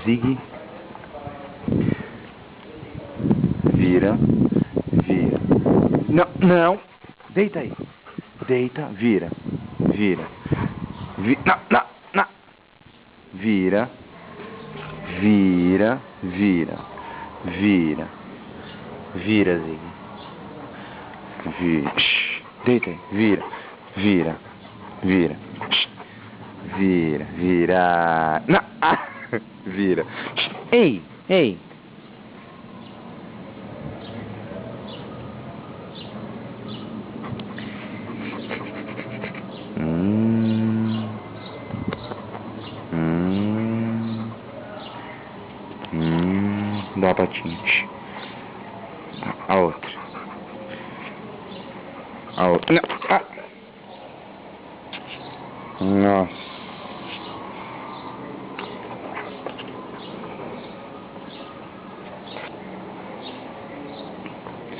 Zig. Vira. Vira. Não, não. Deita aí. Deita, vira. Vira. Não, não, não. Vira. Vira. Vira. Vira. Vira, Zig. Vira. Deita aí. Vira. Vira. Vira. Vira. Vira. Não. Ah. Vira. Ei. Ei. Dá a patinha. A outra. A outra. Não. Ah. Nossa.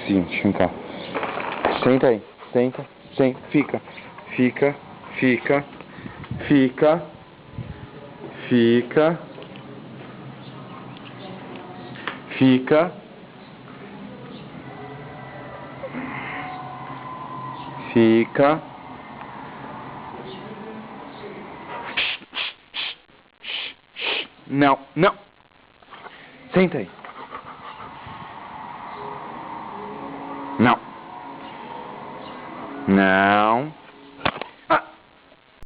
Sim, cá. Senta aí. Senta. Senta. Fica. Fica. Fica. Fica. Fica. Fica. Fica. Não, não. Senta aí. Não. Não.